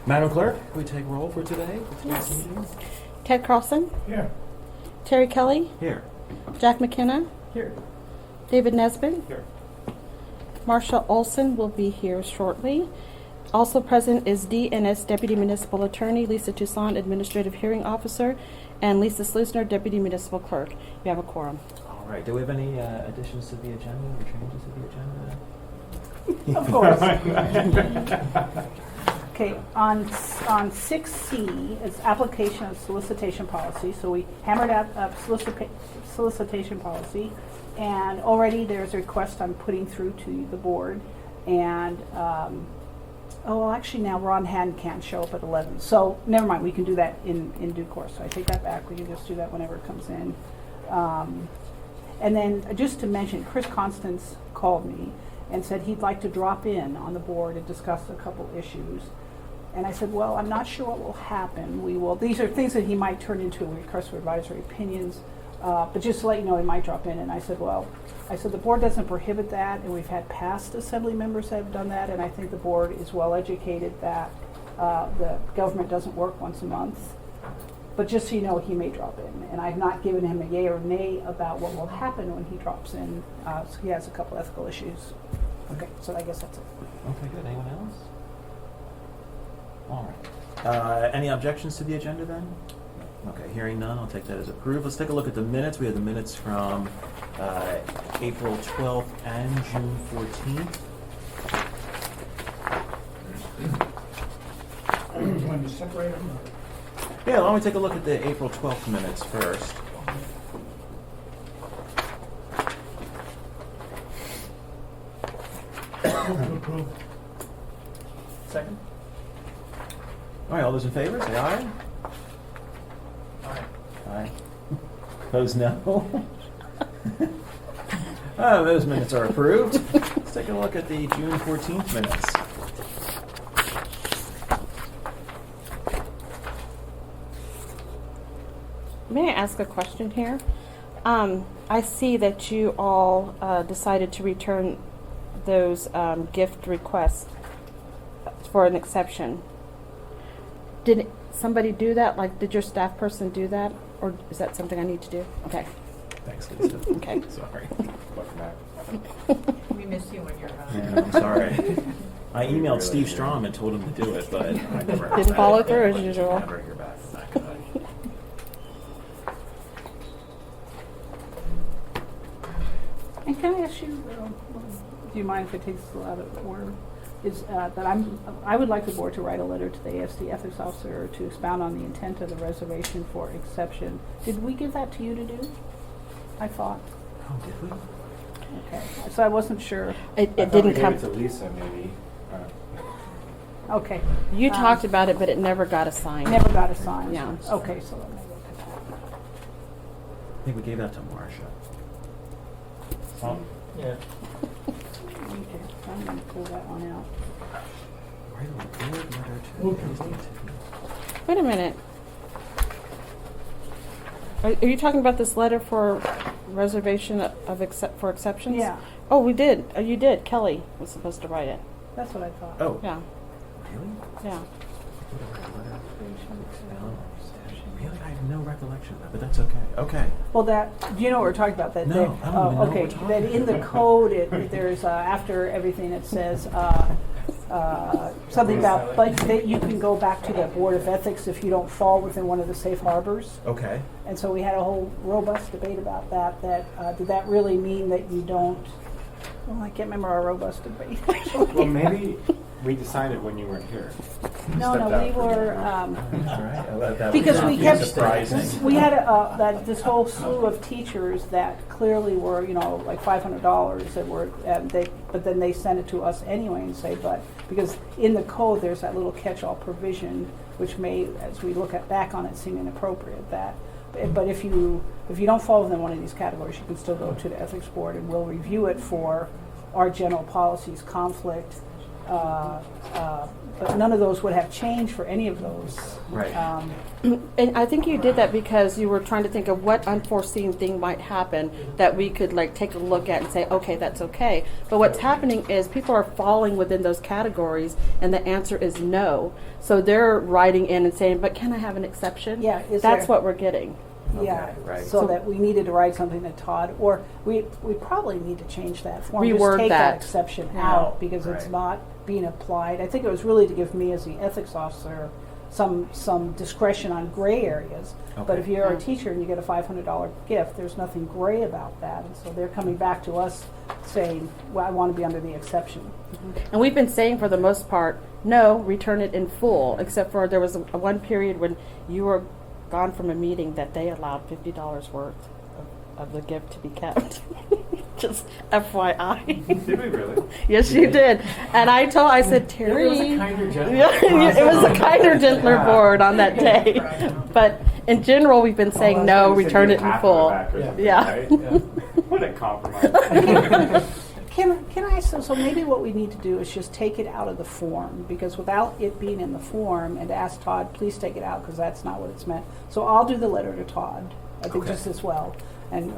Madam Clerk, can we take roll for today? For today's Yes. meeting? Ted Carlson, Here. Terry Kelly, Here. Jack McKenna, Here. David Nesbitt, Here. Marsha Olson will be here shortly. Also present is DNS Deputy Municipal Attorney, Lisa Toussaint, Administrative Hearing Officer, and Lisa Slusner, Deputy Municipal Clerk. You have a quorum. All right. Do we have any additions to the agenda or changes to the agenda? Of course. Okay, on 6C, it's application of solicitation policy. So we hammered out a solicitation policy, and already there's a request I'm putting through to the board. And, actually now Ron Haddon can't show up at 11. So never mind, we can do that in due course. So I take that back. We can just do that whenever it comes in. And then just to mention, Chris Constance called me and said he'd like to drop in on the board and discuss a couple issues. And I said, well, I'm not sure what will happen. These are things that he might turn into a request for advisory opinions, but just to let you know, he might drop in. And I said, the board doesn't prohibit that, and we've had past assembly members that have done that, and I think the board is well educated that the government doesn't work once a month. But just so you know, he may drop in. And I've not given him a yay or nay about what will happen when he drops in. So he has a couple ethical issues. Okay, so I guess that's it. Okay, good. Anyone else? All right. Any objections to the agenda then? Okay, hearing none, I'll take that as approved. Let's take a look at the minutes. We have the minutes from April 12th and June 14th. Want to separate them? Yeah, why don't we take a look at the April 12th minutes first. Second? All right, all those in favor, say aye. Aye. Aye. Opposed, no. Those minutes are approved. Let's take a look at the June 14th minutes. May I ask a question here? I see that you all decided to return those gift requests for an exception. Did somebody do that? Like, did your staff person do that? Or is that something I need to do? Okay. Thanks, Lisa. Okay. Sorry. Welcome back. We miss you when you're Yeah, I'm sorry. I emailed Steve Strom and told him to do it, but I never heard Didn't back. follow through as usual. Never hear back from that guy. And can I ask you, do you mind if it takes a lot of order? I would like the board to write a letter to the AFC ethics officer to expound on the intent of the reservation for exception. Did we give that to you to do? I thought. Oh, did we? Okay, so I wasn't sure. It didn't come. I thought we gave it to Lisa, maybe. Okay. You talked about it, but it never got assigned. Never got assigned. Yeah. Okay, so let me look at that. I think we gave that to Marcia. Yeah. Okay, I'm going to pull that one out. Write a good letter to Wait a minute. Are you talking about this letter for reservation of for exceptions? Yeah, Oh, we did. Oh, you did. Kelly was supposed to write it. that's what I thought. Oh, Yeah. really? Yeah. Really? I have no recollection of that, but that's okay. Okay. Well, do you know what we're talking about? That, No, I don't even know what okay. we're talking That in the about. code, there's after everything, it says something about like that you can go back to the Board of Ethics if you don't fall within one of the safe harbors. Okay. And so we had a whole robust debate about that. Did that really mean that you don't? Well, I can't remember our robust debate. Well, maybe we decided when you weren't here. No, Stepped we out for were. All right. That Because would we not kept, be surprising. we had this whole slew of teachers that clearly were, like $500 that were, but then they sent it to us anyway and say, because in the code there's that little catch-all provision which may, as we look back on it, seem inappropriate. But if you don't fall within one of these categories, you can still go to the ethics board and we'll review it for our general policies conflict. But none of those would have changed for any of those. Right. And I think you did that because you were trying to think of what unforeseen thing might happen that we could like take a look at and say, okay, that's okay. But what's happening is people are falling within those categories, and the answer is no. So they're writing in and saying, but can I have an exception? Yeah, is That's there- what we're getting. Yeah, Okay, right. so that we needed to write something that Todd, or we probably need to change that form. Reword Just take that that. exception Yeah. out because it's Right. not being applied. I think it was really to give me as the ethics officer some discretion on gray areas. But Okay. if you're a Yeah. teacher and you get a $500 gift, there's nothing gray about that. And so they're coming back to us saying, well, I want to be under the exception. And we've been saying for the most part, no, return it in full, except for there was a one period when you were gone from a meeting that they allowed $50 worth of the gift to be kept. Just FYI. Did we really? Yes, you did. And I said, Terry. It was a kinder, gentler Yeah, it was a kinder, gentler Yeah. board on that day. But in general, we've been saying Oh, no, I was gonna say return give it in half of full. back or something, Yeah. right? What a compromise. Can I, so maybe what we need to do is just take it out of the form, because without it being in the form, and to ask Todd, please take it out, because that's not what it's meant. So I'll do the letter to Todd, I think Okay. just as well, and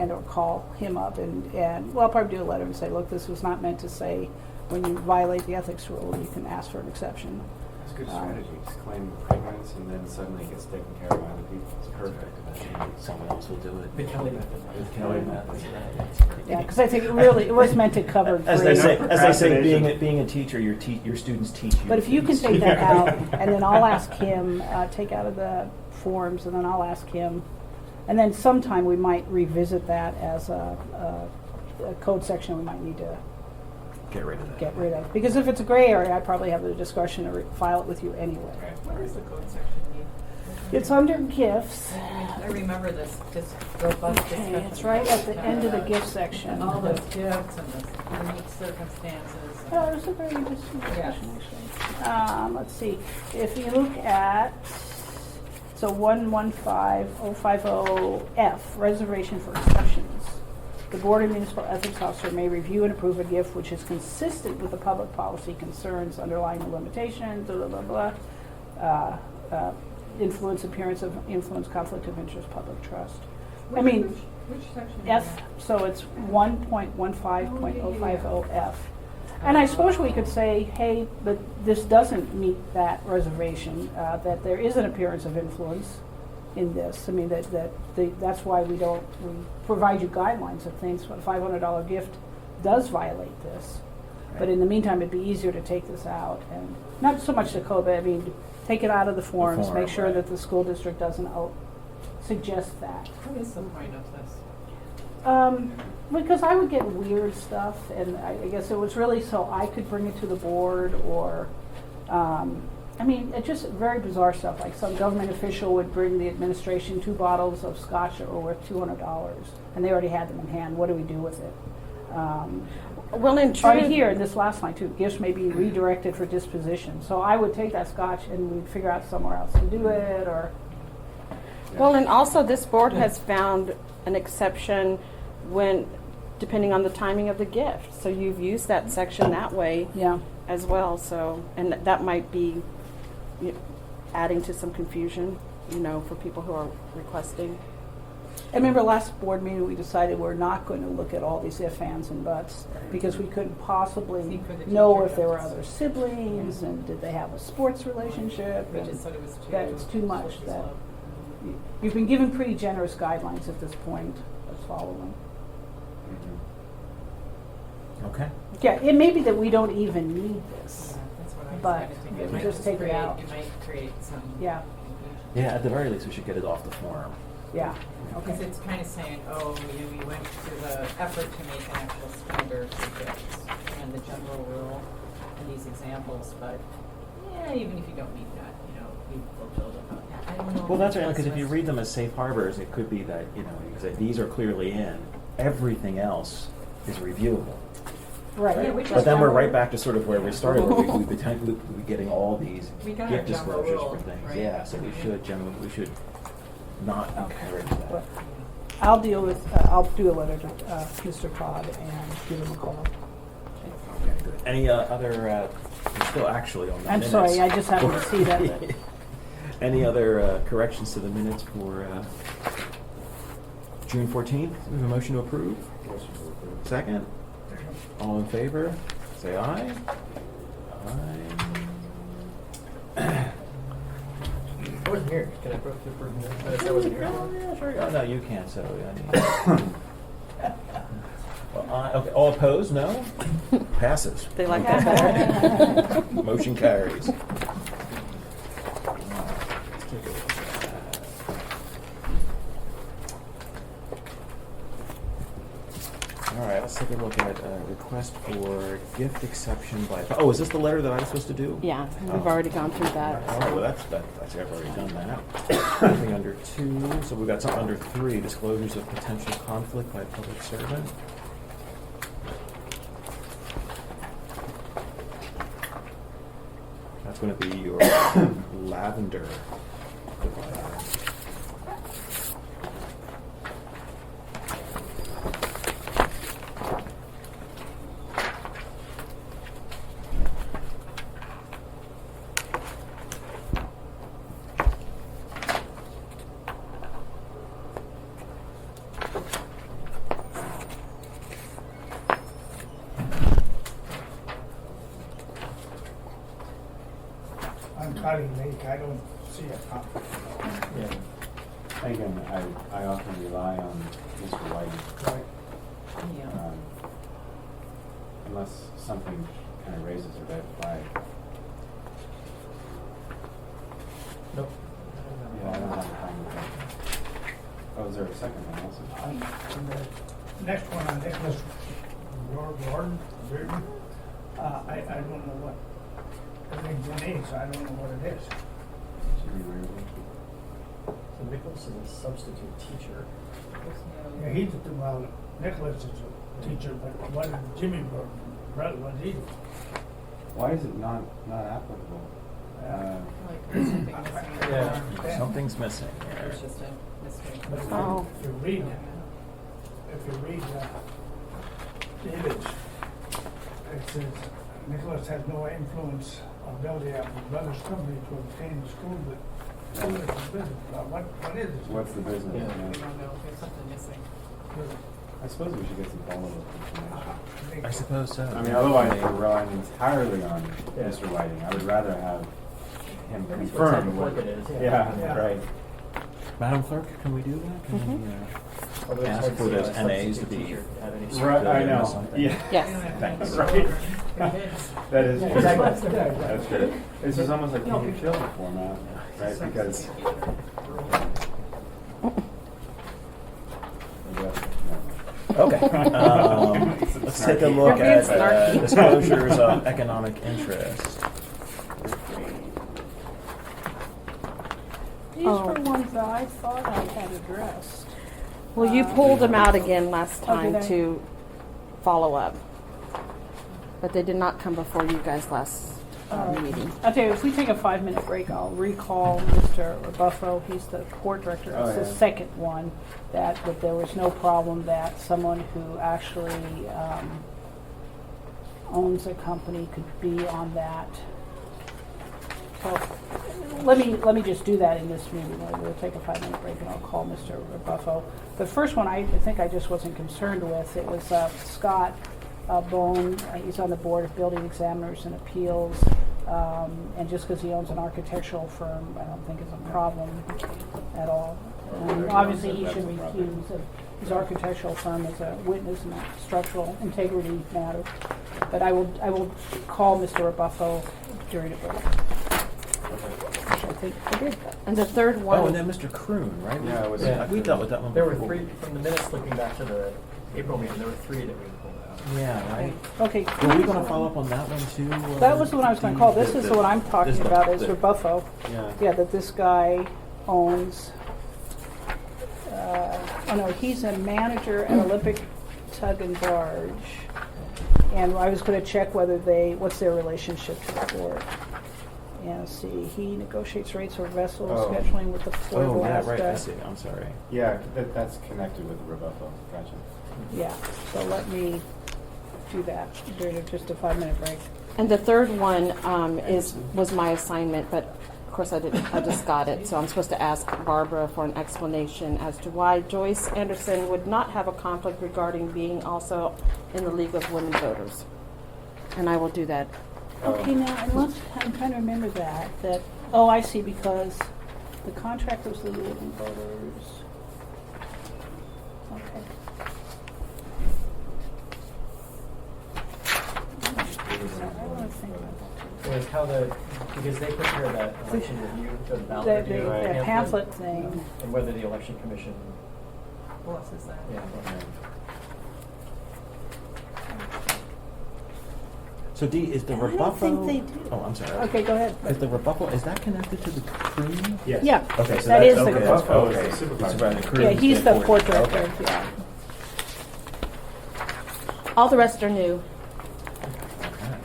or call him up, and well, I'll probably do a letter and say, look, this was not meant to say, when you violate the ethics rule, you can ask for an exception. That's a good strategy. Just claim ignorance and then suddenly it gets taken care of by other people. It's perfect. Someone else will do it. The Kelly method. With Kelly method. Yeah, because I think it was meant to cover As grade. they say, Procrastination. being a teacher, your students teach you. But if you can take that out, and then I'll ask him, take out of the forms, and then I'll ask him, and then sometime we might revisit that as a code section we might need to Get rid of that. get rid of. Because if it's a gray area, I probably have the discretion to file it with you anyway. What is the code section need? It's under gifts. I remember this robust discussion. Okay, it's right at the end of the gift section. All those gifts and the unique circumstances. Oh, there's a very interesting Yes. discussion, actually. Let's see. If you look at, so 115050F, reservation for exceptions. The Board of Municipal Ethics Officer may review and approve a gift which is consistent with the public policy concerns underlying the limitations, blah, blah, blah, blah. Influence, appearance of influence, conflict of interest, public trust. I mean, Which section? is F, that? so it's 1.15.050F. And I suppose we could say, hey, but this doesn't meet that reservation, that there is an appearance of influence in this. I mean, that's why we provide you guidelines of things. A $500 gift does violate this. But in the meantime, it'd be easier to take this out, and not so much the code, but I mean, take it out of the forms, form, make sure right. that the school district doesn't suggest that. What is the point of this? Because I would get weird stuff, and I guess it was really so I could bring it to the board, or, I mean, it's just very bizarre stuff. Like some government official would bring the administration 2 bottles of scotch that were worth $200, and they already had them in hand. What do we do with it? Well, in Or truth, here, in this last line too, gifts may be redirected for disposition. So I would take that scotch and we'd figure out somewhere else to do it, or, well, and also this board has found an exception when, depending on the timing of the gift. So you've used that section that way yeah. as well. So, and that might be adding to some confusion, for people who are requesting. I remember last board meeting, we decided we're not going to look at all these ifs, ands, and buts, because we couldn't possibly See for the know teacher if there were notes. other siblings, and did they have a sports relationship. We and just thought it was too. that it's too much, surface that level. you've been given pretty generous guidelines at this point. Let's follow them. Okay. Yeah, it may be that we don't even need this. Yeah, that's what I was But kind of thinking. we It might just take it create- out. It might create some. Yeah, confusion. Yeah, at the very least, we should get it off the form. yeah, Because okay. it's kind of saying, oh, we went to the effort to make an actual standard for gifts and the general rule and these examples, but yeah, even if you don't meet that, you fulfilled about that. I don't know. Well, that's right, if because if you what's- read them as safe harbors, it could be that, you say these are clearly in. Everything else is reviewable. Right. Yeah, we But just then we're got- right back to sort of where we started, where we'd potentially be getting all these We got gift our general disclosures rule, for things. right? Yeah, so we should not encourage that. I'll do a letter to Mr. Todd and give him a call. Okay, good. Any other, we're still actually on the I'm minutes. sorry, I just happened to see that. Any other corrections to the minutes for June 14th? We have a motion to approve. Motion to approve. Second? All in favor? Say aye. Aye. I wasn't here. Can I vote to approve minutes? I wasn't here. Oh, yeah, sure. Oh, no, you can't, so, well, okay, all opposed, no? Passes. They like that better. Motion carries. All right, let's take a look at request for gift exception by, oh, is this the letter that I was supposed to do? Yeah, we've already gone through that. All right, well, that's, I've already done that. Something under 2, so we've got something under 3, disclosures of potential conflict by a public servant. That's going to be your lavender divider. I'm cutting lake, I don't see a conflict. Yeah. Again, I often rely on Mr. Whiting. Right. Yeah. Unless something kind of raises a red flag. Nope. Yeah, I don't have a problem with that. Oh, is there a second one also? On the next one on Nicholas Gordon, Reardon, I don't know what, everything's in A, so I don't know what it is. Jimmy Reardon? So Nicholas is a substitute teacher. Yeah, he's, well, Nicholas is a teacher, but what is Jimmy Gordon, what is he? Why is it not applicable? Like, there's something missing. Yeah. Something's missing There's here. just a mistake. But Oh. if you read, David's, it says, Nicholas has no influence or ability of his brother's company to obtain the school, but school is his business. What is it? What's the business? Yeah. We Yeah. don't know, there's something missing. I suppose we should get some follow-up information. I suppose so. I mean, otherwise we're relying entirely on Yeah. Mr. Whiting. I would rather have him At least what type confirm of what. work it is, yeah. Yeah, Yeah. right. Madam Clerk, can we do that? Can we, Although it's ask hard for to see those how a NAs to substitute be- teacher could have any Right, I or know. something. Yeah. Yes. Thanks. Right. That is Yeah, true. exactly. That's true. This is almost like King Chill format, right? Because. Okay. Let's take a look You're being at snarky. disclosures of economic interest. These Oh. were ones that I thought I had addressed. Well, you pulled them out again last Oh, did time I? to follow up. But they did not come before you guys last meeting. I'll tell you, if we take a 5-minute break, I'll recall Mr. Buffo, he's the court director, Oh, it's the yeah. second one, that there was no problem that someone who actually owns a company could be on that. So, let me just do that in this meeting. We'll take a 5-minute break and I'll call Mr. Buffo. The first one, I think I just wasn't concerned with. It was Scott Bone. He's on the Board of Building Examiners and Appeals. And just because he owns an architectural firm, I don't think it's a problem at all. Obviously, he should recuse his architectural firm as a witness in a structural integrity matter. But I will call Mr. Buffo during the break. I think I did. And the third Oh, one, and then Mr. Kroon, right? Yeah, it was- Yeah. We dealt with that one There were before. 3, from the minutes looking back to the April meeting, there were 3 that we pulled out. Yeah, right. Okay. Were we gonna follow up on that one too? That was the one I was going to call. This is the one I'm talking this- about, is the- for Buffo. Yeah. Yeah, that this guy owns, oh no, he's a manager at Olympic Tug and Barge. And I was gonna check whether what's their relationship to the port. And see, he negotiates rates for vessels, Oh. scheduling with the Port of Oh, yeah, right, I Alaska. see, I'm sorry. Yeah, that's connected with the rebuffo. Gotcha. Yeah, so let me do that during just a 5-minute break. And the third one was my assignment, but of course I just got it, so I'm supposed to ask Barbara for an explanation as to why Joyce Anderson would not have a conflict regarding being also in the League of Women Voters. And I will do that. Okay, now, unless, I'm trying to remember that, oh, I see, because the contract was the living voters. Okay. I want to think about that So it's how because they prepare that election review, the too. ballot review. The pamphlet thing, And whether the election commission, Blesses that. yeah. So Dee, is the I don't rebuffo? think they do. Oh, I'm sorry. Okay, go ahead. Is the rebuffo, is that connected to the crew? Yes. Yeah, Okay, so that is okay, the, that's Rebuffo is okay. the supervisor. It's about the crew. yeah, he's the port Okay. director, yeah. All the rest are new. Okay.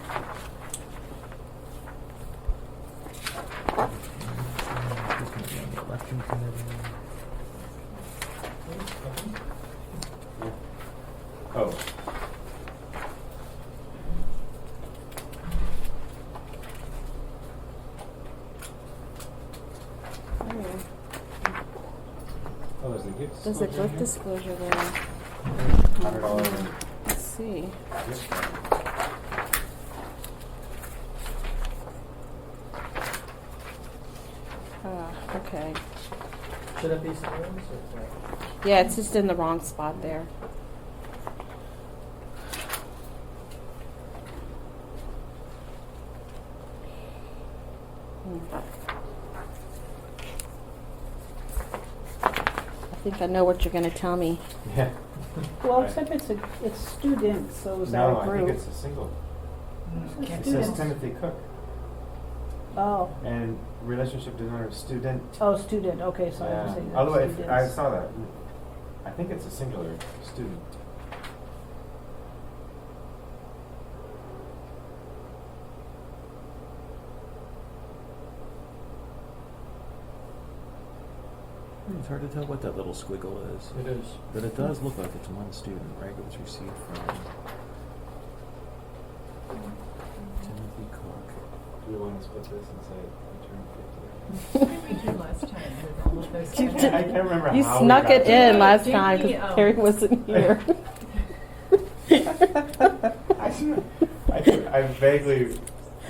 Who's gonna be on the election committee? Oh, oh, there's the gifts. There's a gift disclosure there. $100. Let's see. Okay. Should that be somewhere else or what? Yeah, it's just in the wrong spot there. I think I know what you're going to tell me. Yeah. Well, Right. except it's students, so is that No, a I group? think it's a single. It's It says students. Timothy Cook Oh, and relationship designer student. oh, student, okay, so I have to say that. Although if I students. saw that, I think it's a singular student. It's hard to tell what that little squiggle is. It is. But it does look like it's one student, right? It was received from Timothy Cook. Do we want to split this and say What did we do last time with all of those? You kinds did- I can't remember You how snuck we got it to in that. last Did time we, because Carrie wasn't here. I'm vaguely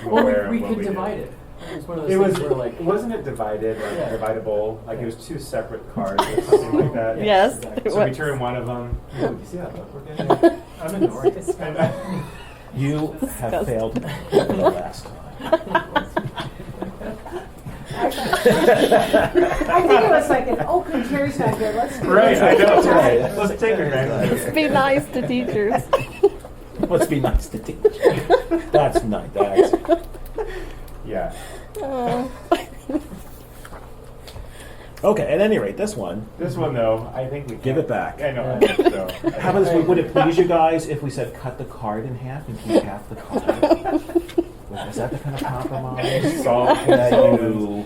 Well, aware of we what could we did. divide it. It was one of those It was, things where like. wasn't it divided, like Yeah. dividable? Like Yeah. it was two separate cards or something like that? Yes. exactly. it So we was. turn one of them. Oh, you see how look we're getting? I'm ignoring it. You have Disgusting. failed for the last time. I think it was like an Oakland Terry's not here, let's do Right, this. I know. Right. Let's take advantage of Let's it. be nice to teachers. Let's be nice to teach. That's nice. That's Yeah. Oh. okay. At any rate, this one. This one though, I think we Give can't- it back. I know. Yeah. I think so. How about this? Would it please you guys if we said cut the card in half and keep half the card? Is that the kind of compromise Solve that Solomon. you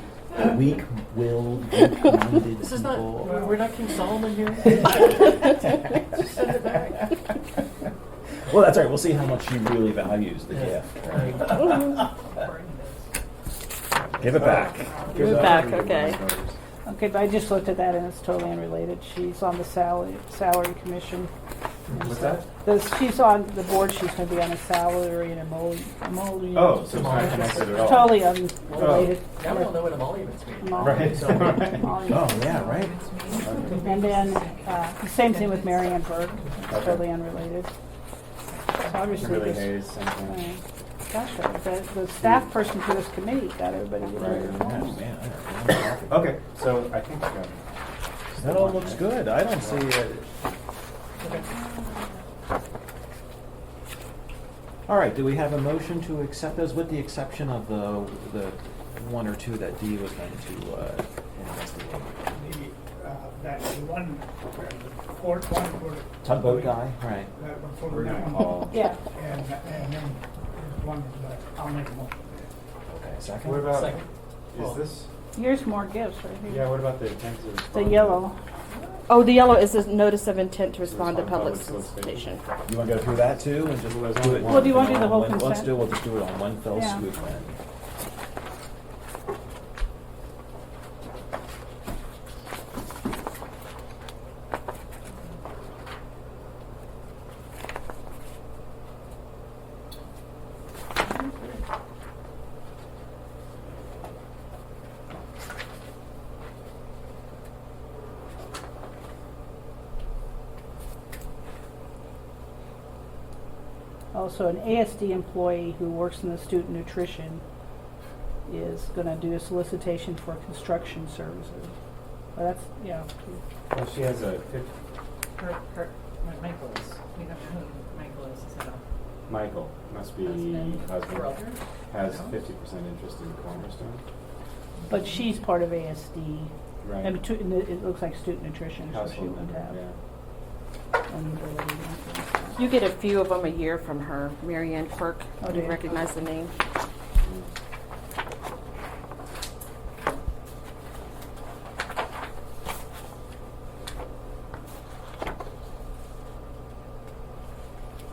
weak-willed, weak-minded This is not. people? We're not King Solomon here. Just send it back. Well, that's all right. We'll see how much she really values the Yeah. gift. Right. Give it back. Give it back, okay. Okay, but I just looked at that and it's totally unrelated. She's on the salary commission. And What's so- that? She's on the board, she's gonna be on a salary and emollient. Oh, so it's not connected at all. Totally unrelated. Now we don't know what emoluments mean. Right. So- Oh, yeah, right. And then, the same thing with Marianne Burke, it's Okay. totally unrelated. So obviously Kimberly this, Hayes, same thing. gosh, the staff person for this committee got everybody to Right. vote. Oh, man. I don't know. Okay, so I think we got it. That all looks good. I don't see it. All right, do we have a motion to accept those with the exception of the one or two that Dee was going to investigate? That the one, the court one for. Tugboat guy, right. That one for We're that doing one. all. Yeah, And then there's one that I'll make a motion. Okay, second? What about, Second. is this, here's more gifts right yeah, here. what about the intensive? The yellow. Oh, the yellow is a notice of intent to respond to Respond to public public solicitation. You wanna go through that too, and just Well, do it? well, do you wanna do the whole Let's consent? we'll just do it on one fell Yeah. swoop then. Also, an ASD employee who works in the student nutrition is gonna do a solicitation for construction services. Well, that's, yeah. Well, she has a Michael is, we don't know who Michael is, is that a Michael, must be husband, husband, brother? has No? 50% interest in Cornerstone. But she's part of ASD. Right. And it looks like student nutrition, so she Household would member, have yeah. an ability to influence that. You get a few of them a year from her, Mary Ann Quirk. Oh, Do do you you? recognize the name?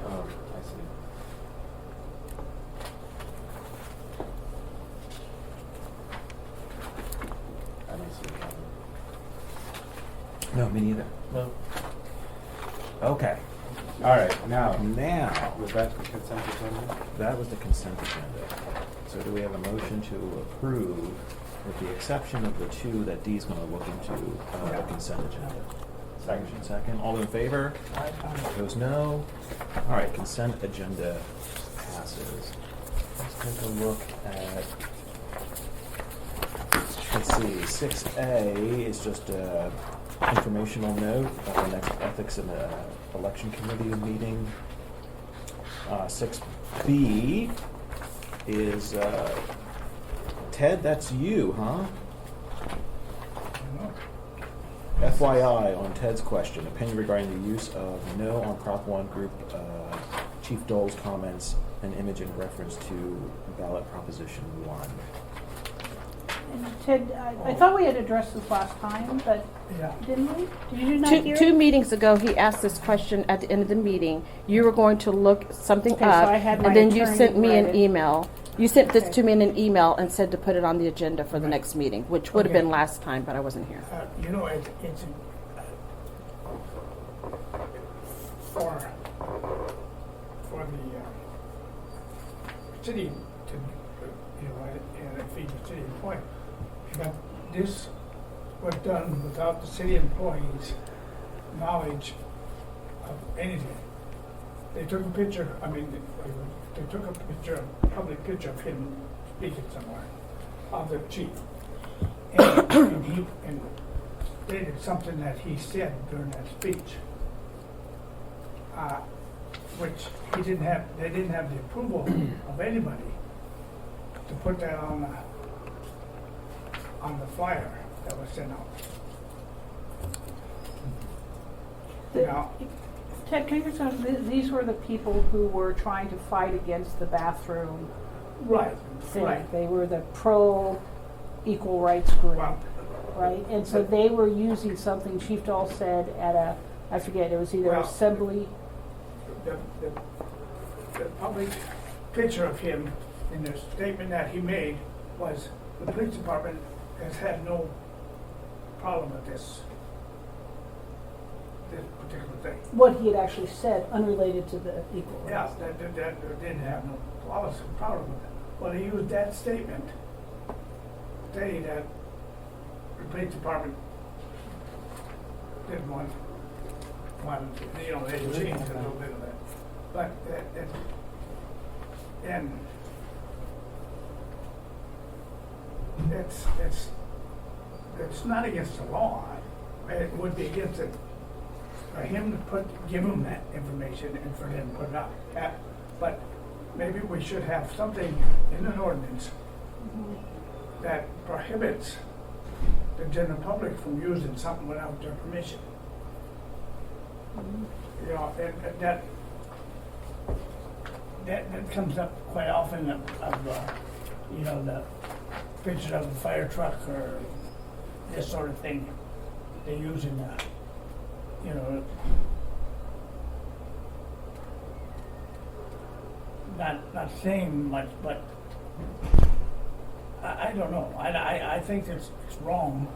Oh, I see. I don't see it. No, me neither. No. Okay, All right, now, now, was that the consent agenda? that was the consent agenda. So do we have a motion to approve, with the exception of the two that Dee's gonna look into, the consent agenda? Motion second, all in favor? Opposed, no. All right, consent agenda passes. Let's take a look at, let's see, 6A is just a informational note of the next Ethics and Election Committee meeting. 6B is, Ted, that's you, huh? FYI on Ted's question, opinion regarding the use of no on Prop 1 group, Chief Dole's comments and image in reference to ballot proposition 1. And Ted, I thought we had addressed this last time, but Yeah. didn't we? Did you not hear Two it? meetings ago, he asked this question at the end of the meeting. You were going to look something Okay, so up, I had my and then you attorney sent me write an it. email. You sent this Okay. to me in an email and said to put it on the agenda for the next meeting, which would have Okay. been last time, but I wasn't here. You know, it's for the city to, you know, and feed the city employee. But this was done without the city employees' knowledge of anything. They took a picture, they took a picture, a public picture of him speaking somewhere, of the chief. And he stated something that he said during that speech, which they didn't have the approval of anybody to put that on the flyer that was sent out. The- Now, Ted, can you tell me, these were the people who were trying to fight against the bathroom right, thing. right. They were the pro-equal rights group, Well, right? And so they were using something Chief Dahl said at I forget, it was either Well, assembly. the public picture of him in the statement that he made was the police department has had no problem with this particular thing. What he had actually said, unrelated to the equal Yeah, rights. that didn't have no problem with it. But he used that statement stating that the police department didn't want, you know, they changed a little bit of that. But, and it's not against the law. It would be against it, for him to give him that information and for him to put it out. But maybe we should have something in an ordinance that prohibits the general public from using something without their permission. You know, and that comes up quite often of you know, the picture of a fire truck or this sort of thing they use in the you know, not saying much, but I don't know. I think it's wrong.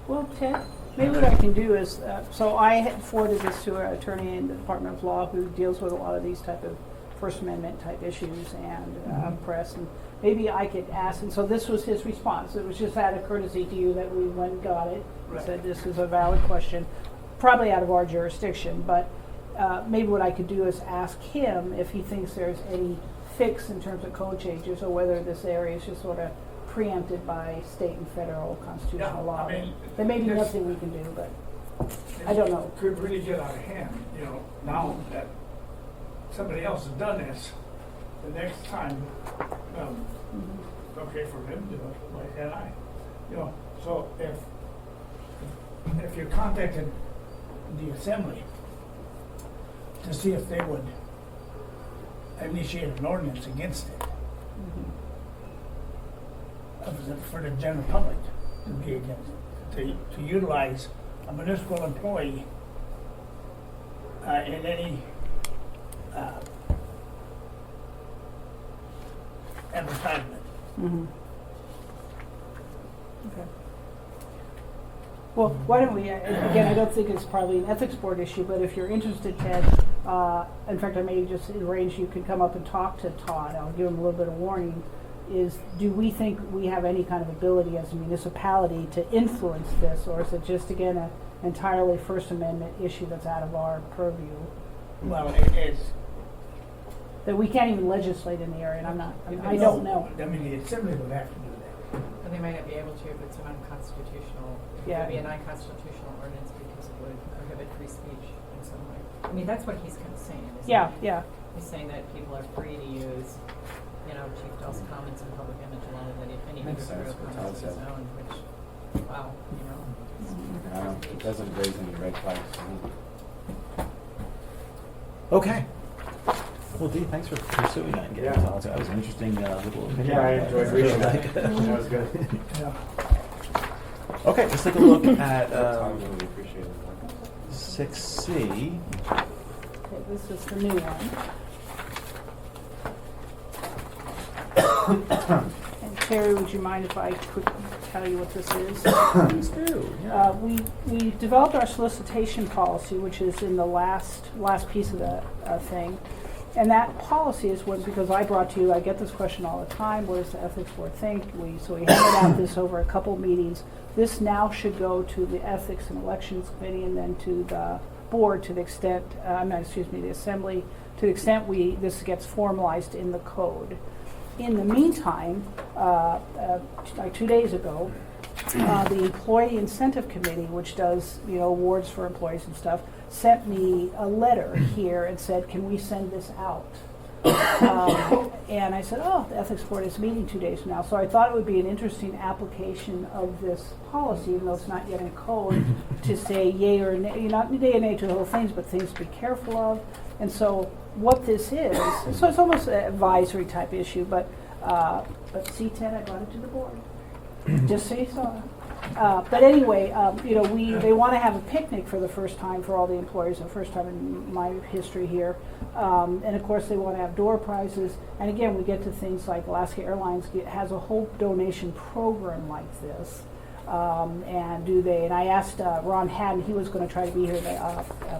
Well, Ted, maybe what I can do is, so I had forwarded this to our attorney in the Department of Law who deals with a lot of these type of First Amendment type issues and press, and maybe I could ask, and so this was his response. It was just out of courtesy to you that we went and got it. Right. Said this is a valid question, probably out of our jurisdiction, but maybe what I could do is ask him if he thinks there's any fix in terms of code changes, or whether this area is just sort of preempted by state and federal constitutional Yeah, law. I mean, There may be this- nothing we can do, but I don't know. Could really get out of hand, you know, now that somebody else has done this, the next time, it's okay for him to do it, why can't I? You know, so if you contacted the assembly to see if they would initiate an ordinance against it, for the general public to be against it, to utilize a municipal employee in any advertisement. Okay. Well, why don't we, again, I don't think it's probably an ethics board issue, but if you're interested, Ted, in fact, I may just arrange you could come up and talk to Todd. I'll give him a little bit of warning. Is, do we think we have any kind of ability as a municipality to influence this, or is it just, again, an entirely First Amendment issue that's out of our purview? Well, it's. That we can't even legislate in the area, and I don't know. I mean, the assembly would have to do that. And they might not be able to if it's an unconstitutional, it Yeah. would be an unconstitutional ordinance because it would prohibit free speech in some way. I mean, that's what he's kind of saying, isn't Yeah, he? yeah. He's saying that people are free to use, you know, Chief Dell's comments in public image alone, that if any Makes sense editorial what comments Todd of his said. own, which, wow, you know. It doesn't raise any red flags to me. Okay. Well, Dee, thanks for pursuing that and getting Yeah. Todd's. That was an interesting little opinion. Yeah, I enjoyed reading that. Like- That was good. Yeah. Okay, let's take a look at Todd really appreciated it. 6C. Okay, this is the new one. And Terry, would you mind if I quickly tell you what this is? Please do. Yeah. We developed our solicitation policy, which is in the last piece of the thing. And that policy is when, because I brought to you, I get this question all the time, what does the ethics board think? So we handed out this over a couple meetings. This now should go to the Ethics and Elections Committee and then to the board to the extent, the assembly, to the extent this gets formalized in the code. In the meantime, like 2 days ago, the Employee Incentive Committee, which does, awards for employees and stuff, sent me a letter here and said, can we send this out? And I said, the Ethics Board is meeting 2 days from now. So I thought it would be an interesting application of this policy, even though it's not yet in code, to say yay or nay, not yay or nay to the whole things, but things to be careful of. And so what this is, so it's almost an advisory type issue, but see, Ted, I brought it to the board. Just so you saw. But anyway, they want to have a picnic for the first time for all the employees, the first time in my history here. And of course, they want to have door prizes. And again, we get to things like Alaska Airlines has a whole donation program like this. And I asked Ron Haddon, he was going to try to be here,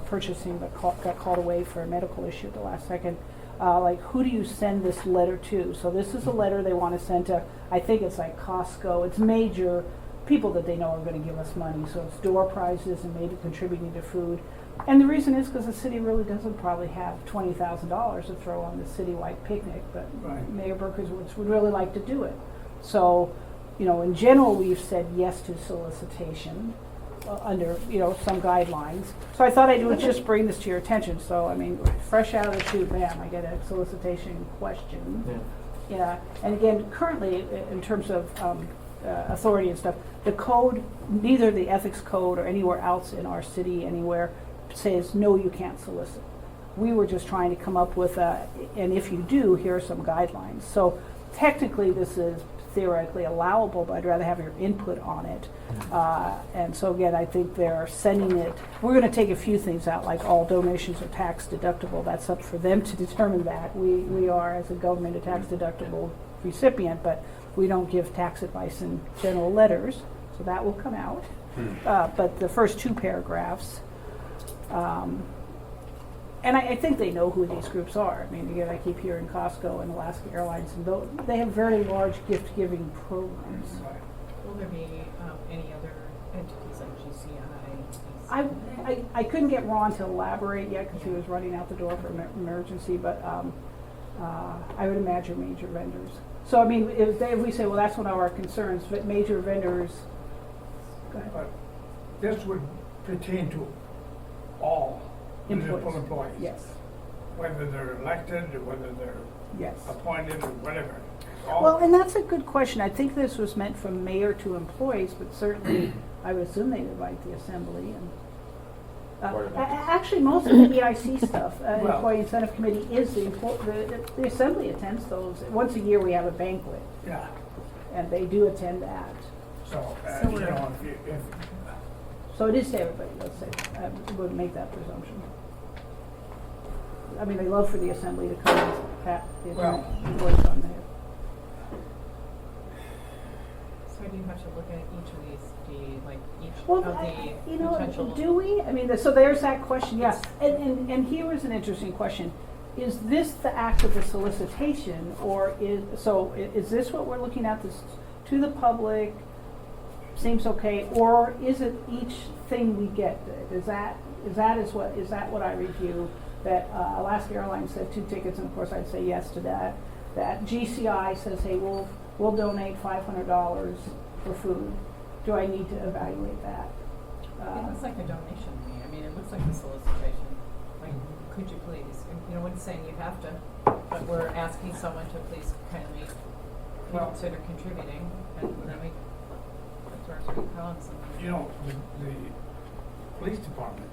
purchasing, but got called away for a medical issue at the last second. Who do you send this letter to? So this is a letter they want to send to, I think it's like Costco. It's major people that they know are going to give us money. So it's door prizes and maybe contributing to food. And the reason is because the city really doesn't probably have $20,000 to throw on the citywide picnic, but Right. Mayor Berkowitz would really like to do it. So, in general, we've said yes to solicitation under, some guidelines. So I thought I would just bring this to your attention. So, fresh out of the chute, bam, I get a solicitation question. Yeah, and again, currently, in terms of authority and stuff, the code, neither the ethics code or anywhere else in our city, anywhere, says, no, you can't solicit. We were just trying to come up with and if you do, here are some guidelines. So technically, this is theoretically allowable, but I'd rather have your input on it. And so again, I think they're sending it, we're gonna take a few things out, like all donations are tax deductible. That's up for them to determine that. We are, as a government, a tax deductible recipient, but we don't give tax advice in general letters, so that will come out. But the first two paragraphs, and I think they know who these groups are. I mean, again, I keep hearing Costco and Alaska Airlines, and they have very large gift-giving programs. Will there be any other entities like GCI? I couldn't get Ron to elaborate yet because he was running out the door for an emergency, but I would imagine major vendors. So, I mean, if we say, well, that's one of our concerns, but major vendors, go ahead. But this would pertain to all municipal Employees. employees. Yes, Whether they're elected, or whether they're yes. appointed, or whatever. All- Well, and that's a good question. I think this was meant from mayor to employees, but certainly I would assume they'd invite the assembly and. Board of Actually, most of the EIC stuff, Well- Employee Incentive Committee, is the assembly attends those. Once a year, we have a banquet, Yeah, and they do attend that. so, So you we're- know, if So it is to everybody, let's say, I would make that presumption. I mean, they love for the assembly to come and pat the Well- employees on the head. So do you have to look at each of these, each Well, of the you know, potential? do we? I mean, so there's that question, yes. And here is an interesting question. Is this the act of the solicitation, or is this what we're looking at, this to the public, seems okay, or is it each thing we get? Is that what I review? That Alaska Airlines said 2 tickets, and of course I'd say yes to that. That GCI says, hey, we'll donate $500 for food. Do I need to evaluate that? It looks like a donation to me. I mean, it looks like a solicitation. Like, could you please? You know, it's saying you have to, but we're asking someone to please kindly Well- consider contributing, and then we that's our columns. you know, the police department,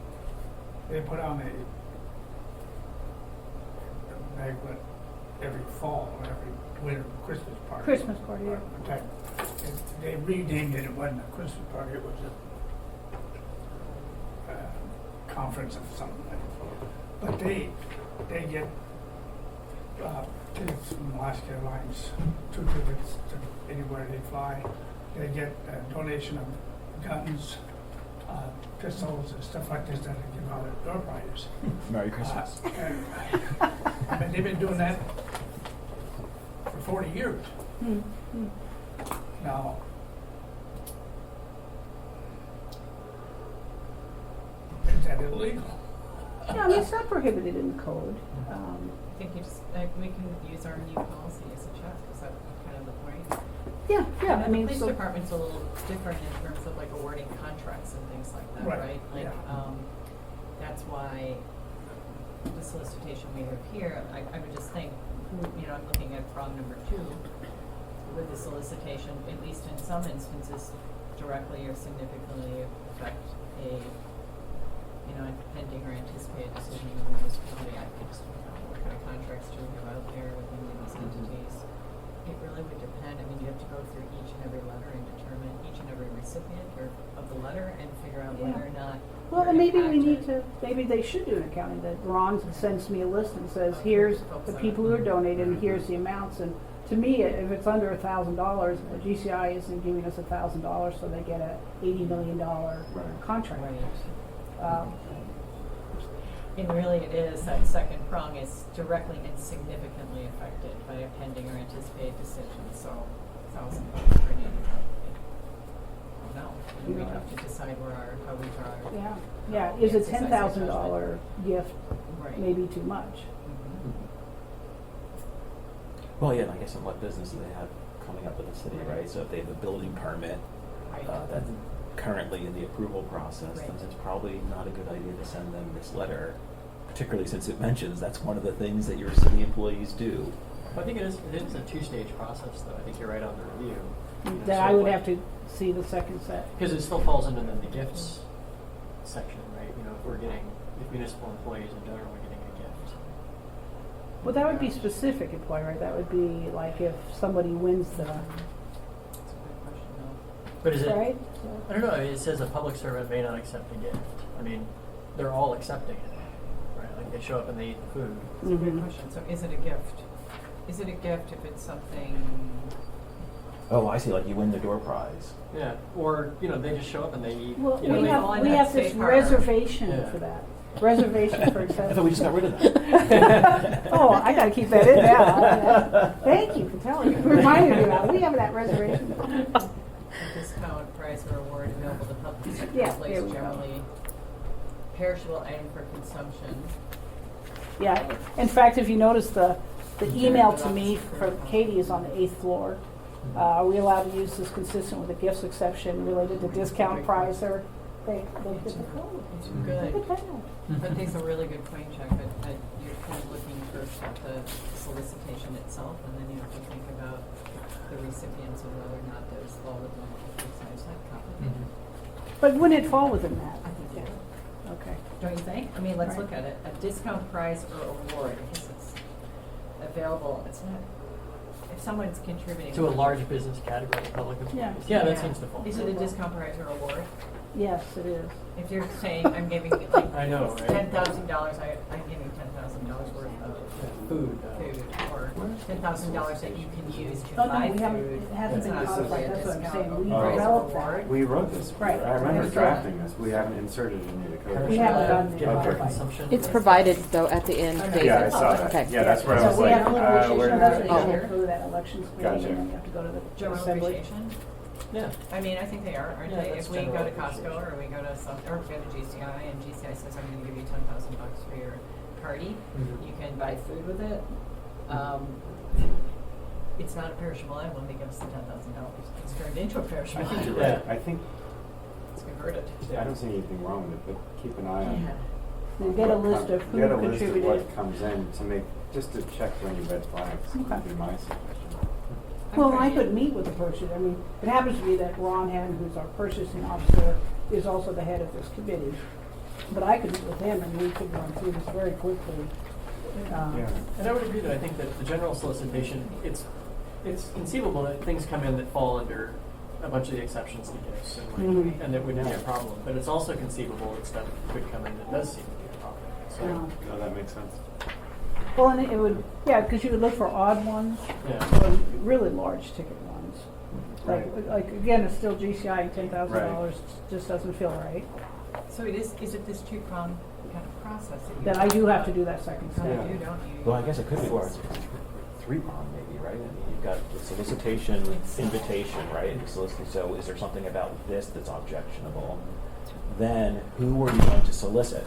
they put on a banquet every fall, or every winter Christmas party. Christmas party, yeah. Okay. They renamed it, it wasn't a Christmas party, it was a conference of something like that. But they get tickets from Alaska Airlines, 2 tickets to anywhere they fly. They get a donation of guns, pistols, and stuff like this that they give out at door prizes. Merry Christmas. I mean, they've been doing that for 40 years. Now, is that illegal? Yeah, I mean, it's not prohibited in the code. I think you just we can use our new policy as a check. Is that kind of the point? Yeah, And I mean, the police so, department's a little different in terms of like awarding contracts and things like that, Right, right? Like, yeah. that's why the solicitation we have here, I would just think, you know, I'm looking at prong number 2, with the solicitation, at least in some instances, directly or significantly affect a, you know, pending or anticipated decision of the municipality. I just don't know what kind of contracts do we have out there with any of these entities. It really would depend. I mean, you have to go through each and every letter and determine each and every recipient of the letter and figure out Yeah. whether or not. well, you're and maybe we need impacted. to, maybe they should do an accounting, that Ron sends me a list and says, here's the people who are donated, and here's the amounts, and to me, if it's under $1,000, GCI isn't giving us $1,000, so they get a $80 million contract. Right. And really it is, that second prong is directly and significantly affected by a pending or anticipated decision, so $1,000 for an annual. No, we have to decide how we draw our. Yeah, is a Exercise your $10,000 gift Right. maybe too much? Mhm. Well, yeah, and I guess in what business do they have coming up with the city, right? So if they have a building permit Right. that's currently in the approval process, then Right. it's probably not a good idea to send them this letter, particularly since it mentions that's one of the things that your city employees do. I think it is a 2-stage process, though. I think you're right on the review. That I would have to see the second set. Because it still falls into the gifts section, right? You know, if municipal employees in general are getting a gift. Well, that would be specific employee, right? That would be like if somebody wins the But is it, right? I don't know, it says a public servant may not accept a gift. I mean, they're all accepting it, right? Like they show up and they eat the food. It's a good Mhm. question. So is it a gift? Is it a gift if it's something, Oh, I see, like you win the door prize. Yeah, or, you know, they just show up and they eat, Well, you know, we they all have, in we that have this safe harbor. reservation Yeah. for that. Reservation for I acceptance. thought we just got rid of that. Oh, I gotta keep that in now. Thank you for telling me, reminding me about it. We have that reservation. a discount price or award available to public sector Yeah, employees there we go. generally perishable item for consumption? Yeah, in fact, if you notice the email to me from Katie is on the 8th floor. Are we allowed to use this consistent with the gifts exception related to discount price or they hit the code? It's Look good. at that. That takes a really good coin check, but you're kind of looking first at the solicitation itself, and then you have to think about the recipients and whether or not those fall within the size that complicated. But wouldn't it fall within that? I think it would. Okay. Don't you think? I mean, let's Right. look at it. A discount prize or award, I guess it's available, it's not, if someone's contributing. to a large business category of public employees. Yeah. Yeah, that seems to fall. Is it a discount prize or award? Yes, it is. If you're saying, I'm giving, like, I know, right? $10,000, I'm giving $10,000 worth of Food. food, or $10,000 that you can use to Oh, no, buy we haven't, food. it hasn't It's been not codified, really a that's what I'm discount saying. We or developed reward. that. We wrote this. Right. I remember Yes. drafting this. We haven't inserted it into the code. We haven't done it. Gift for Okay. consumption. It's provided though at the end, Okay. David. Yeah, I saw that. Okay. Yeah, that's where I was So we like, have a little issue, where so did that's that what go? you go through that elections committee, Gotcha. and then you have to go to the General assembly. appreciation? Yeah. I mean, I think they are, aren't Yeah, they? that's If we go general to Costco appreciation. or we go to some, or we go to GCI and GCI says, I'm gonna give you $10,000 for your party, Mhm. you can buy food with it. It's not a perishable item when they give us the $10,000. It's turned into a I perishable think you're item. Yeah. right. I think, It's converted. I don't see anything wrong with it, but keep an eye on. And get a what list of who Get a list of contributed. what comes in to make, just to check for any red flags, would Okay. be my suggestion. Well, I Okay. could meet with the purchaser. I mean, it happens to be that Ron Hamm, who's our purchasing officer, is also the head of this committee. But I could meet with him and we could run through this very quickly. Yeah. And I would agree that I think that the general solicitation, it's conceivable that things come in that fall under a bunch of the exceptions to gifts and, like, Mhm. and that wouldn't be a problem. But it's also conceivable that stuff could come in that does seem to be a problem. So, No, that makes sense. Well, and it would, yeah, because you would look for odd ones yeah. or really large ticket ones. Like again, it's still GCI, $10,000 just doesn't feel right. So is it this two-pronged kind of process that you? Then I do have to do that second Kind step. of do, don't you? Well, I guess it could be three-prong maybe, right? I mean, you've got the solicitation, invitation, right? And so is there something about this that's objectionable? Then who are you going to solicit?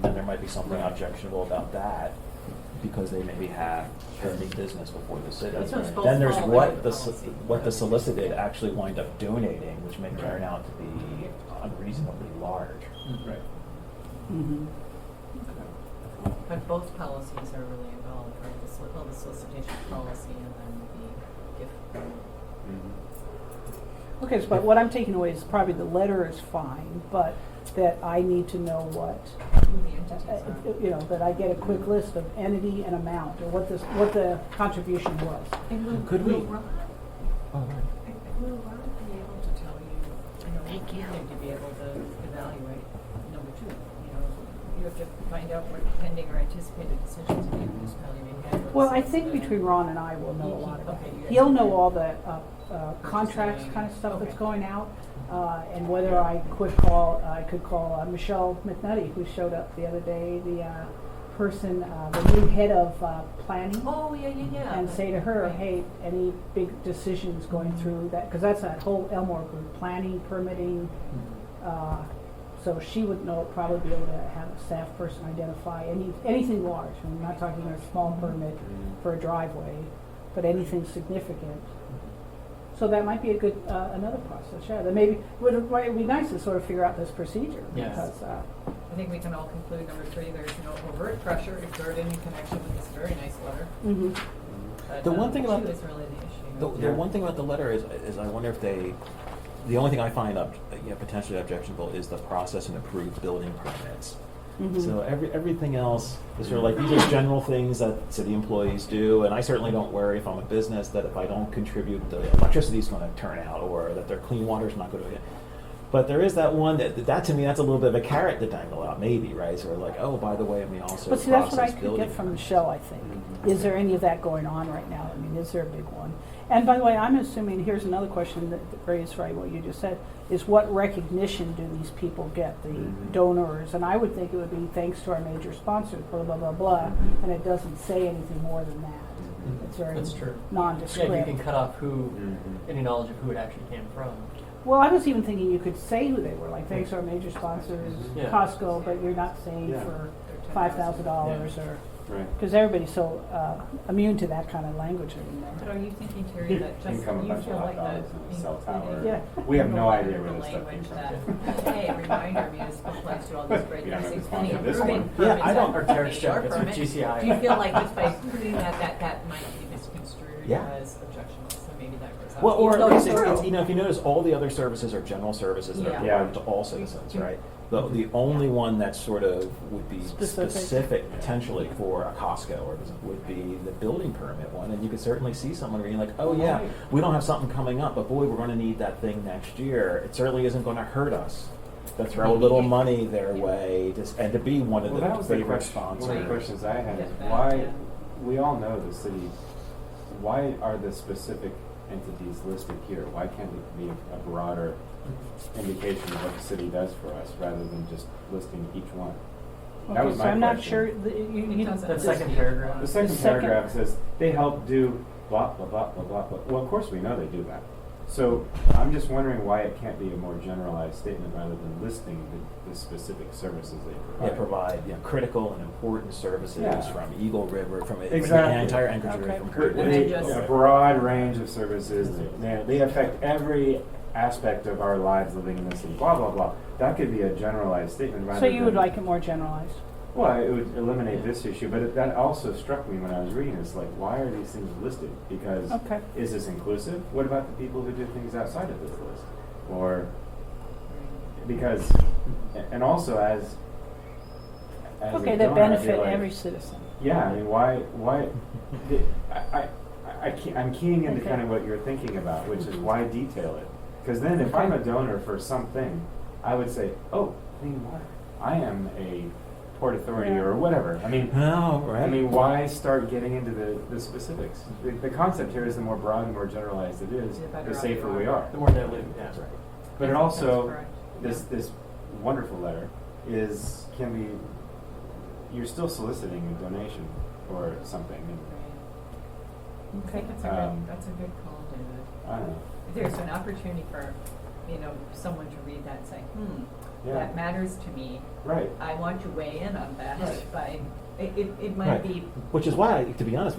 And there might be something objectionable about that because they maybe have pending business before the city. That's what's Then there's supposed to what follow the the policy. what the solicited actually wind up donating, which may turn out to be unreasonably large. Right. Mhm. But both policies are really involved, right? The solicitation policy and then the gift. Mhm. Okay, so but what I'm taking away is probably the letter is fine, but that I need to know what, Who the entities are. you know, that I get a quick list of entity and amount, or what the contribution was. And will, Could we- will Ron, Oh, right. will Ron be able to tell you, we need to be able to evaluate number two, you have to find out what pending or anticipated decisions the municipality may have. Well, I think between Ron and I will know a lot about Okay, it. you guys He'll can- know all the contracts kind of stuff that's Okay. going out, and whether I could call Michelle McNutty, who showed up the other day, the person, the new head of planning. Oh, yeah. And say to her, Right. hey, any big decisions going through that, because that's that whole Elmore group, planning, permitting. So she would know, probably be able to have a staff person identify anything large. I'm not talking a small permit for a driveway, but anything significant. So that might be a good, another process, yeah. That maybe, it would be nice to sort of figure out this procedure. Yes. Because, I think we can all conclude number three, there's no overt pressure exerted in connection with this very nice letter. mhm. But, The one thing about two the- is really the issue. The one thing about the letter is I wonder if the only thing I find potentially objectionable is the process and approved building permits. Mhm. So everything else is sort of like, these are general things that city employees do, and I certainly don't worry if I'm a business that if I don't contribute, the electricity's gonna turn out, or that their clean water's not gonna get. But there is that one that to me, that's a little bit of a carrot to dangle out, maybe, right? Sort of like, oh, by the way, we also But see, that's what I process could building get from permits. Michelle, I think. Mhm. Is there any of that going on right now? I mean, is there a big one? And by the way, I'm assuming, here's another question that raised right what you just said, is what recognition do these people get, the Mhm. donors? And I would think it would be thanks to our major sponsors, blah, blah, blah, blah, Mhm. and it doesn't say anything more than that. Mhm. It's very That's true. nondescript. Yeah, you can cut off who, Mhm. any knowledge of who it actually came from. Well, I was even thinking you could say who they were, like thanks to our major sponsors, Yeah. Costco, but you're not saying Yeah. for $5,000 or, Right. because everybody's so immune to that kind of language anymore. But are you thinking, Terry, that just, Income a you bunch of feel hot like dogs the. and a cell tower. Yeah. We have no idea the where this stuff came language from. that, hey, reminder, municipal plans do all these great We don't things, have to including sponsor this approving one. permits. Yeah, I don't- Or that Derek's meet joke, our it's with permits. GCI. Do you feel like just by including that might be misconstrued Yeah. as objectionable, so maybe that goes out? Well, or Even though it's, it's it's, true. you know, if you notice, all the other services are general services that are Yeah. provided to all citizens, right? The only one that sort of would be Specific. specific potentially for a Costco or would be the building permit one, and you could certainly see someone being like, oh yeah, we don't have something coming up, but boy, we're gonna need that thing next year. It certainly isn't gonna hurt us to throw a little money their way, and to be one of Well, the that was the favorite question, one of the sponsors. questions I had is Yeah, why, yeah. we all know the city, why are the specific entities listed here? Why can't it be a broader indication of what the city does for us, rather than just listing each one? That Okay, was so my I'm not question. sure, It doesn't. That second paragraph. The second The second- paragraph says, they help do blah, blah, blah, blah, blah, blah. Well, of course we know they do that. So I'm just wondering why it can't be a more generalized statement rather than listing the specific services they Yeah, provide. provide, you know, critical and important services Yeah. from Eagle River, from Exactly. the entire Anchorage River, Okay. from But Kurt And they- then just- a broad range of services, they affect every aspect of our lives living in the city, blah, blah, blah. That could be a generalized statement rather so than. you would like it more generalized? Well, it would eliminate this issue, but that also struck me when I was reading this, like, why are these things listed? Because Okay. is this inclusive? What about the people who do things outside of this list? Or, because, and also as a Okay, that donor, I feel benefit like- every citizen. Yeah, I mean, I'm keying into Okay. kind of what you're thinking about, which is why detail it? Because then if I'm a donor for something, I would say, oh, clean water. I am a port authority Yeah. or whatever. I mean, Oh, right. I mean, why start getting into the specifics? The concept here is the more broad and more generalized it is, The better the off safer you we are. are. The more diluted, yeah. That's right. But it That's also, correct. this wonderful letter can be, you're still soliciting a donation or something. And, I think that's a good call, David. I don't know. If there's an opportunity for, someone to read that and say, Yeah. that matters to me, Right. I want to weigh in on that, Right. but it might Right. be, Which is why, to be honest,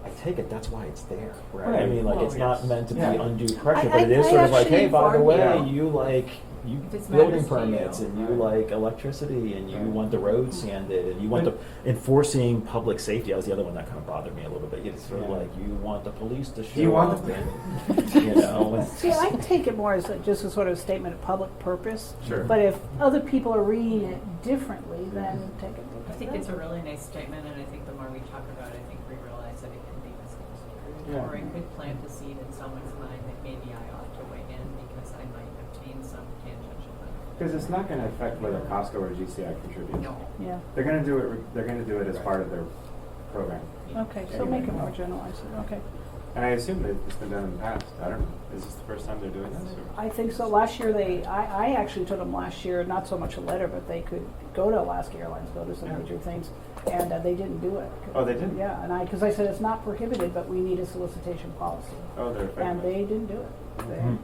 I take it that's why it's there, right? I Right. mean, like, Well, it's not yes. meant to be Yeah. undue pressure, I- but it is I sort of like, actually hey, by the informed way, you. you If it's building matters to you. permits, and you Right. like electricity, and you Right. want the roads sanded, and you want the But- enforcing public safety. That was the other one that kind of bothered me a little bit. It's sort of Yeah. like, you want the police to show you want up, the- and, you know, and- See, I take it more as just a sort of statement of public purpose. Sure. But if other people are reading it differently, then take it. I think it's a really nice statement, and I think the more we talk about it, I think we realize that it can be misconstrued. Yeah. Or it could plant a seed in someone's mind that maybe I ought to weigh in because I might obtain some tangential benefit. Because it's not going to affect whether Costco or GCI contribute. No. Yeah. They're going to do it. They're going to do it as part of their program. Okay, so make it more generalized. Okay. And I assume that it's been done in the past. I don't know. Is this the first time they're doing this? Or? I think so. Last year I actually told them last year, not so much a letter, but they could go to Alaska Airlines, go to some Yeah. major things, and they didn't do it. Oh, they didn't? Yeah, and because I said it's not prohibited, but we need a solicitation policy. Oh, they're And effective. they didn't do it. They- Mhm.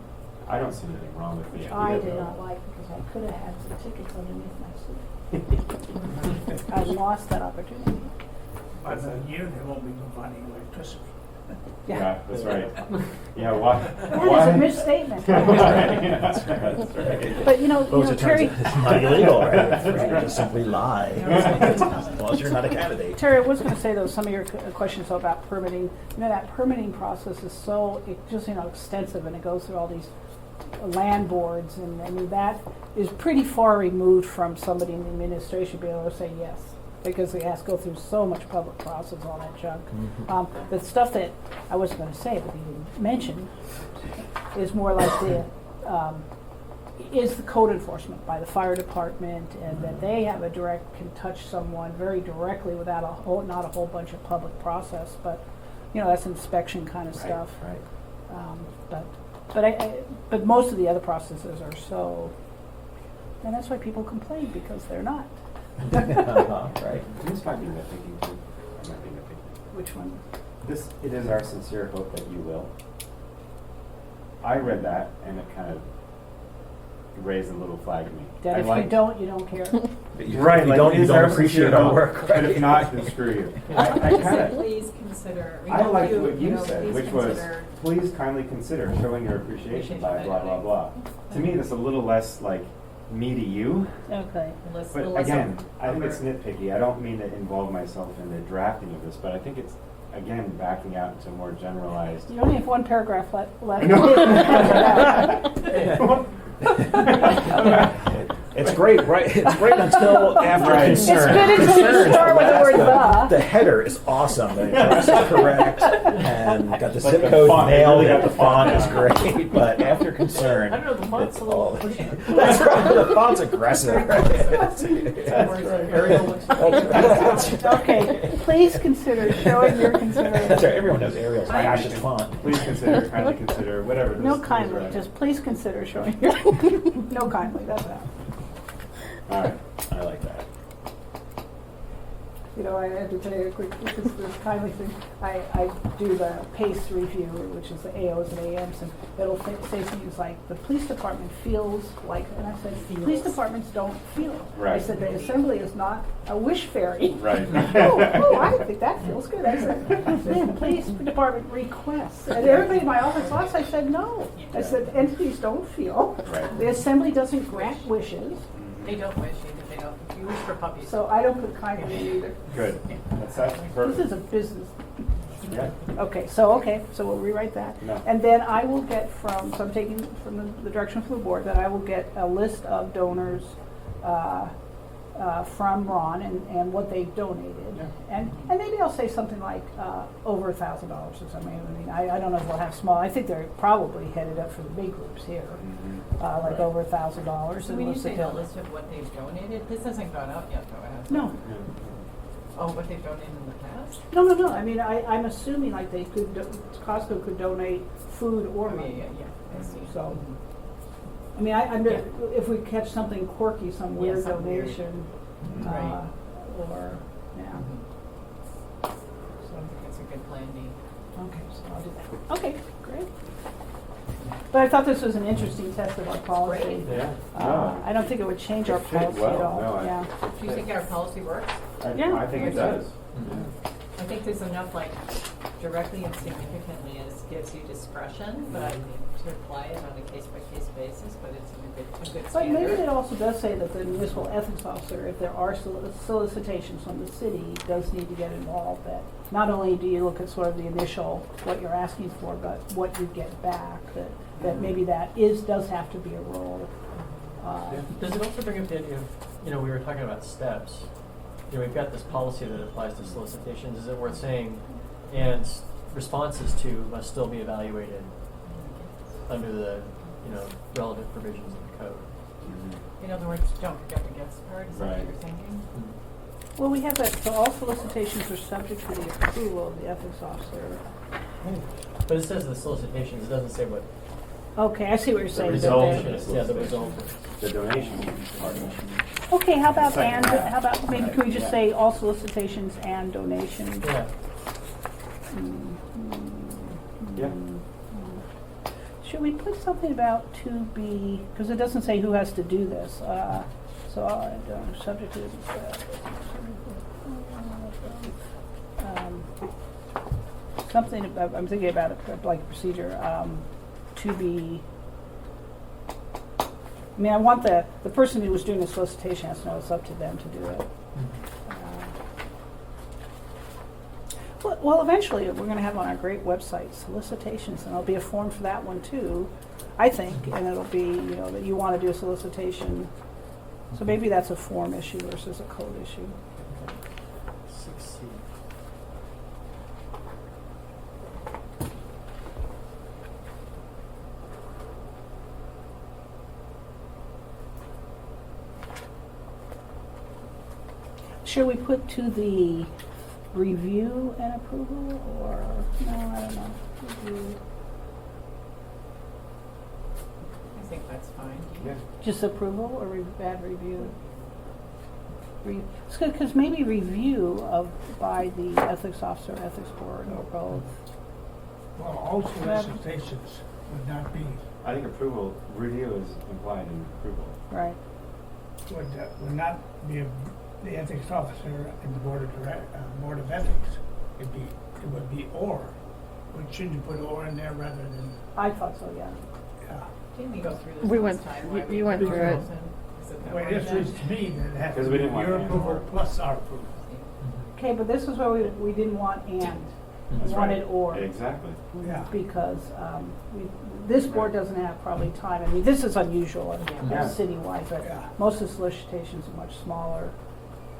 I don't see anything wrong with the Which idea. I did though. not like because I could have had some tickets underneath my seat. I lost that opportunity. By the year, they won't be providing electricity. Yeah, that's right. Yeah, why? That is a misstatement. That's right. But Well, as it turns Terry, out, it's not illegal, right? You just simply lie, as long as you're not a candidate. Terry, I was going to say though, some of your questions about permitting. That permitting process is so just extensive, and it goes through all these land boards, and I mean, that is pretty far removed from somebody in the administration being able to say yes, because they has to go through so much public process, all that junk. The stuff that I wasn't gonna say, but you didn't mention, is more like is the code enforcement by the fire department, and that they have a can touch someone very directly without not a whole bunch of public process, but, that's inspection kind of stuff. Right. But most of the other processes are so, and that's why people complain, because they're not. Right. This might be nitpicking too. I might be nitpicking. Which one? It is our sincere hope that you will. I read that and it kind of raised a little flag in me. That if you don't care. Right, you like, don't, it you is don't our appreciate sincere our hope, work. But if not, then screw you. I Just say, kinda, please consider. We I hope liked what you know, said, please which was, consider- please kindly consider showing your appreciation by blah, blah, blah. To me, that's a little less like me to you. Okay. Less- But less again, of- I think over- it's nitpicky. I don't mean to involve myself in the drafting of this, but I think it's, again, backing out into more generalized. You only have one paragraph left. I know. It's great, right? It's great until after Right. It's concern. good until you Concern's start with the last word one. the. The header is awesome. The address is correct, and got the But zip the code font, they nailed. really And got the the font font is down. great, but after concern, I don't know, the font's it's a little all- pushy. That's right. The font's aggressive. That's Arial looks. right. Okay, please consider showing your That's right. consideration. Everyone knows Arial's fastest font. Please consider, kindly consider, whatever. No this kindly, right. just please consider showing your, no kindly, that's that. All right. I like that. I have to tell you a quick, this kindly thing. I do the PACE review, which is the AOs and AMs, and it'll say things like, the police department feels like, and I said, police departments don't feel. I Right. said, the assembly is not a wish fairy. Right. I think that feels good. I said, then police department requests. And everybody in my office lost, I said, no. I said, entities don't feel. Right. The assembly doesn't grant wishes, They don't wish either. They don't. You wish for puppies. so I don't put kindly in either. Good. That's This perfect. is a business. Yeah. Okay, so we'll rewrite that. No. And then I will get so I'm taking from the direction from the board, that I will get a list of donors from Ron and what they've donated. Yeah. And maybe I'll say something like over $1,000 or something. I mean, I don't know if we'll have small, I think they're probably headed up for the big groups here, like Right. over $1,000. So and when you we'll say sit the down. list of what they've donated, this hasn't gone out yet, though, has it? No, Oh, what they've donated in the past? no. I mean, I'm assuming like they could, Costco could donate food or Oh, money. yeah. I see. So, I mean, if we catch something quirky, some Yeah, weird something weird. donation, Right. or, yeah. Mhm. So, That's a good plan, Dee. okay, so I'll do that. Okay, great. But I thought this was an interesting test of our policy. Yeah. I don't think it would change our It fit policy well. at all, No, I- yeah. Do you think our policy works? Yeah, I think it it's does. I think there's enough, like, directly and significantly as gives you discretion, but I think to apply it on a case-by-case basis, but it's a good But standard. maybe it also does say that the municipal ethics officer, if there are solicitations from the city, does need to get involved. That not only do you look at sort of the initial, what you're asking for, but what you get back, that maybe does have to be a role. Does it also bring up the idea of, we were talking about steps. We've got this policy that applies to solicitations. Is it worth saying, and responses to must still be evaluated under the, relevant provisions of the code? In other words, don't forget the guest part, is that what Right. you're thinking? Well, we have that, so all solicitations are subject to the approval of the ethics officer. But it says the solicitations, it doesn't say what Okay, I see what you're saying. result that of there- it. yeah, the result. The donation part. Okay, how about Second. how about maybe can we just say all solicitations and donations? Yeah. Yeah. Should we put something about to be, because it doesn't say who has to do this, subject to, something, I'm thinking about it, like procedure, to be, I mean, I want the person who was doing the solicitation has to know it's up to them to do it. Well, eventually, we're gonna have on our great website solicitations, and there'll be a form for that one too, I think, and it'll be, you know, that you wanna do a solicitation. So maybe that's a form issue versus a code issue. 6C. Should we put to the review and approval, or, no, I don't know. Review. I think that's fine. Yeah. Just approval or add review? It's good, because maybe review of, by the ethics officer, ethics board, or both. Well, all solicitations would not be, I think approval, review is implied in approval. Right. would not be the ethics officer and the board of ethics. It would be or. Shouldn't you put or in there rather than, I thought so, yeah. yeah. Didn't we go through this We last went- time? you- Why we you went put through it. those in? Is it that Well, way it then? seems to me that it has to Because be we didn't want your and approval or. plus our approval. Okay, but this is where we didn't want and, we That's wanted right. or. Exactly. Yeah. Because this board doesn't have probably time. I mean, this is unusual and Yeah. citywide, but Yeah. most of the solicitations are much smaller,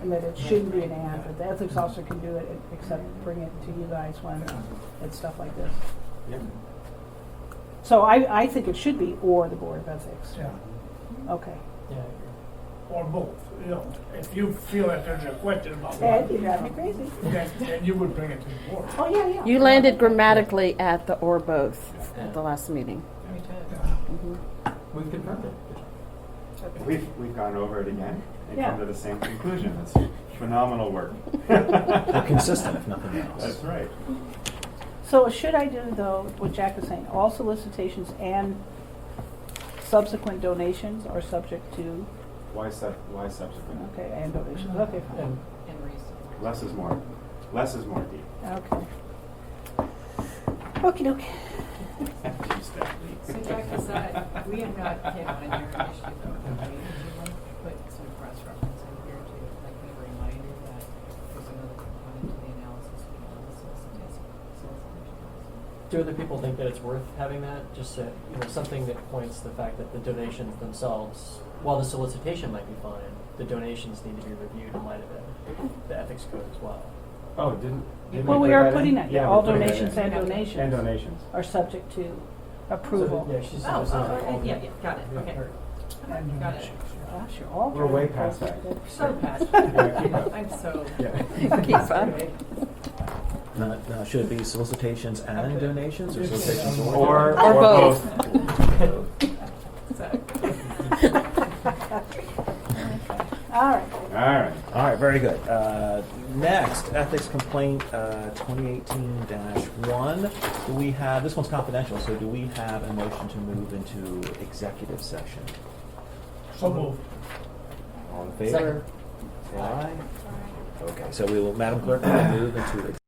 and that it shouldn't be an and, but the ethics officer can do it, except bring it to you guys when it's stuff like this. Yeah. So I think it should be or the Board of Ethics. Yeah. Okay. Yeah, I agree. Or both, you know, if you feel that there's a question about Ed, you one, drive me crazy. then you would bring it to the board. Oh, yeah, yeah. You landed grammatically at the or both at the last meeting. We did. Yeah. We've confirmed it. We've gone over it again and Yeah. come to the same conclusion. It's phenomenal work. They're consistent, if nothing else. That's right. So should I do, though, what Jack is saying, all solicitations and subsequent donations are subject to, Why subsequent? okay, and donations, okay, fine. And And reasonable. Less is more. Less is more, Dee. Okay. Okey doke. You Stephanie. So Jack, is that, we have not hit on your initiative though, have we? Would you like to put some cross-reference in here to, like, be a reminder that there's another component to the analysis beyond the solicitation process? do other people think that it's worth having that? Just something that points to the fact that the donations themselves, while the solicitation might be fine, the donations need to be reviewed in light of the ethics code as well. Oh, didn't Well, we put are that putting in? that, Yeah, all we're putting that donations in. and And donations And donations. are subject to So approval. that- yeah, she said Oh, there's something oh, all yeah, the- yeah, got it, okay. And Got it. donations, yeah. Gosh, you're all. We're way past that. So past. Yeah, keep up. I'm so. Yeah. Keep up. Now, should it be solicitations and Okay. donations, or solicitations Or both. So, All right. All right. All right, very good. Next, ethics complaint 2018-1. Do we have, this one's confidential, so do we have a motion to move into executive session? So moved. All in favor? Second. Say aye. Okay, so we will, Madam Clerk, will move into executive